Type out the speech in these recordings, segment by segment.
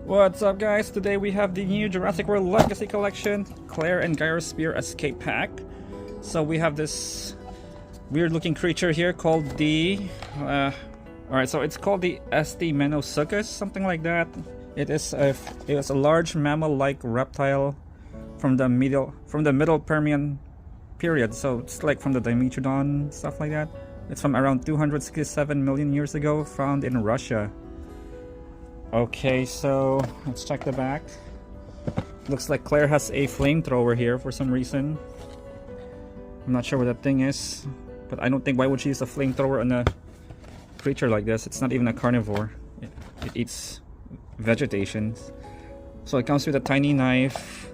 What's up, guys? Today we have the new Jurassic World Legacy Collection Claire and Gyrosphere Escape Pack. So we have this weird looking creature here called the alright, so it's called the ESTEMMENOSUCHUS, something like that. It is a large mammal-like reptile from the middle Permian period. So it's like from the Dimetrodon, stuff like that. It's from around 267 million years ago, found in Russia. Okay, so let's check the back. Looks like Claire has a flamethrower here for some reason. I'm not sure what that thing is, but I don't think why would she use a flamethrower on a creature like this. It's not even a carnivore. It eats vegetation. So it comes with a tiny knife.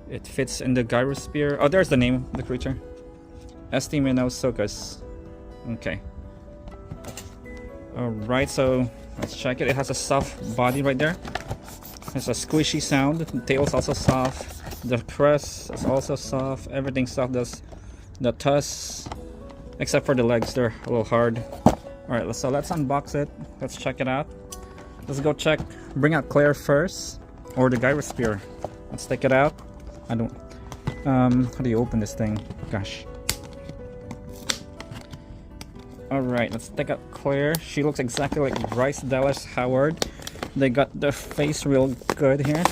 It fits in the gyrosphere. Oh, there's the name of the creature. ESTEMMENOSUCHUS. Okay. Alright, so let's check it. It has a soft body right there. It's a squishy sound. The tail's also soft. The crest is also soft. Everything's soft. The tusks, except for the legs, they're a little hard. Alright, so let's unbox it. Let's check it out. Let's go bring out Claire first, or the gyrosphere. Let's take it out. How do you open this thing? Gosh. Alright, let's take out Claire. She looks exactly like Bryce Dallas Howard. They got the face real good here.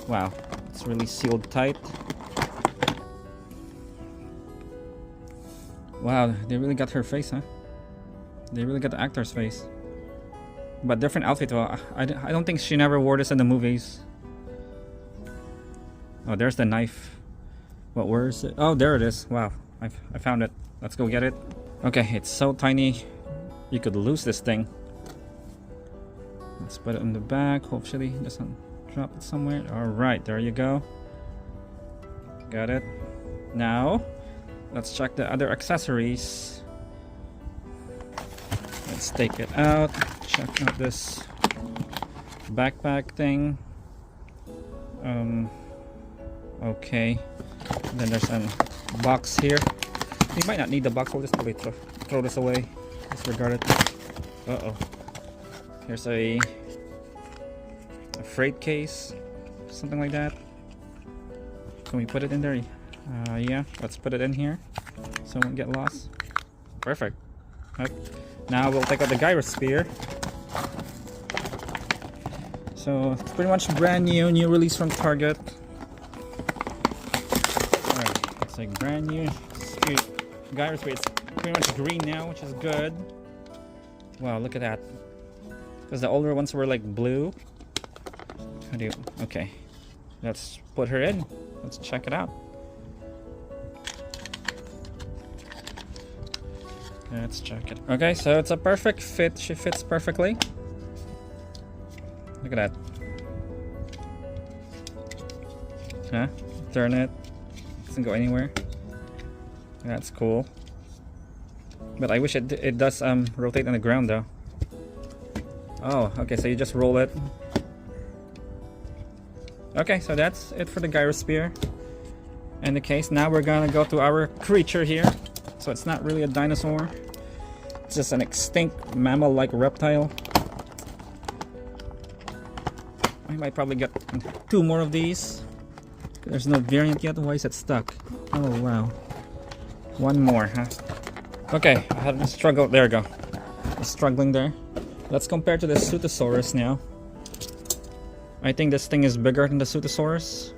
Wow, it's really sealed tight. Wow, they really got her face, huh? They really got the actor's face. But different outfit. Well, I don't think she never wore this in the movies. Oh, there's the knife. Where is it? Oh, there it is. Wow, I found it. Let's go get it. Okay, it's so tiny you could lose this thing. Let's put it in the back. Hopefully it doesn't drop it somewhere. Alright, there you go. Got it. Now, let's check the other accessories. Let's take it out. Check out this backpack thing. Okay. Then there's a box here. You might not need the box. We'll just probably throw this away. Disregard it. Uh-oh. Here's a freight case. Something like that. Can we put it in there? Yeah. Let's put it in here so it won't get lost. Perfect. Yep. Now we'll take out the gyrosphere. So it's pretty much brand new release from Target. Alright, it's like brand new. Gyrosphere, it's pretty much green now, which is good. Wow, look at that. Because the older ones were like blue. Okay, let's put her in. Let's check it out. Let's check it. Okay, so it's a perfect fit. She fits perfectly. Look at that. Huh? Turn it. Doesn't go anywhere. That's cool. But I wish it does rotate on the ground though. Oh, okay, so you just roll it. Okay, so that's it for the gyrosphere and the case. Now we're gonna go to our creature here. So it's not really a dinosaur. It's just an extinct mammal-like reptile. I might probably get 2 more of these. There's no variant yet. Why is it stuck? Oh wow. 1 more, huh? Okay, I had to struggle. There we go. Struggling there. Let's compare to the Scutosaurus now. I think this thing is bigger than the Scutosaurus.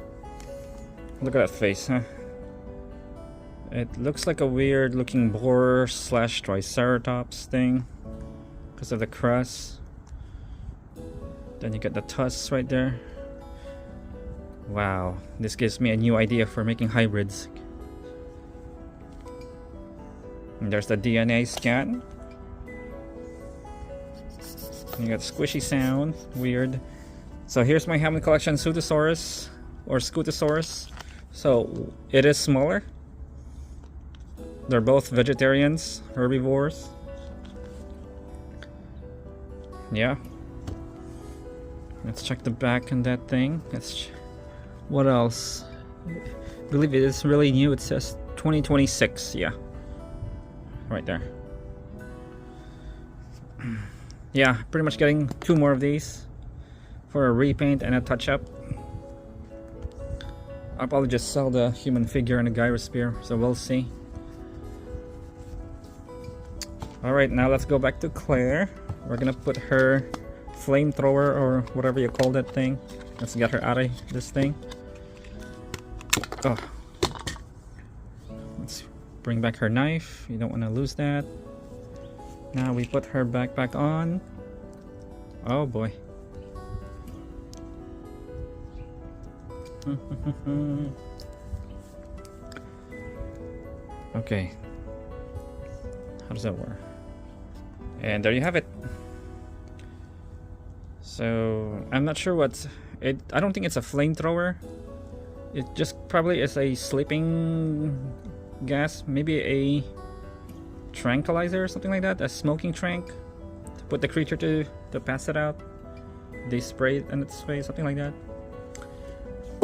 Look at that face, huh? It looks like a weird looking boar / triceratops thing because of the crest. Then you get the tusks right there. Wow, this gives me a new idea for making hybrids. And there's the DNA scan. You got squishy sound, weird. So here's my Hammond Collection Scutosaurus or Scutosaurus. So it is smaller. They're both vegetarians, herbivores. Yeah. Let's check the back on that thing. What else? I believe it is really new. It says 2026. Yeah. Right there. yeah, pretty much getting 2 more of these for a repaint and a touch-up. I'll probably just sell the human figure and the gyro spear, so we'll see. Alright, now let's go back to Claire. We're gonna put her flamethrower or whatever you call that thing. Let's get her out of this thing. Oh. Let's bring back her knife. You don't want to lose that. Now we put her backpack on. Oh boy. Okay. How does that work? And there you have it. So I'm not sure what's it. I don't think it's a flamethrower. It just probably is a sleeping gas, maybe a tranquilizer or something like that, a smoking trank to put the creature to pass it out. They spray it in its face, something like that.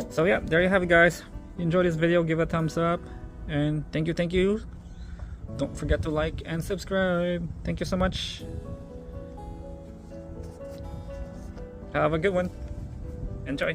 So yeah, there you have it, guys. If you enjoyed this video, give it a thumbs up, and thank you. Don't forget to like and subscribe. Thank you so much. Have a good one. Enjoy.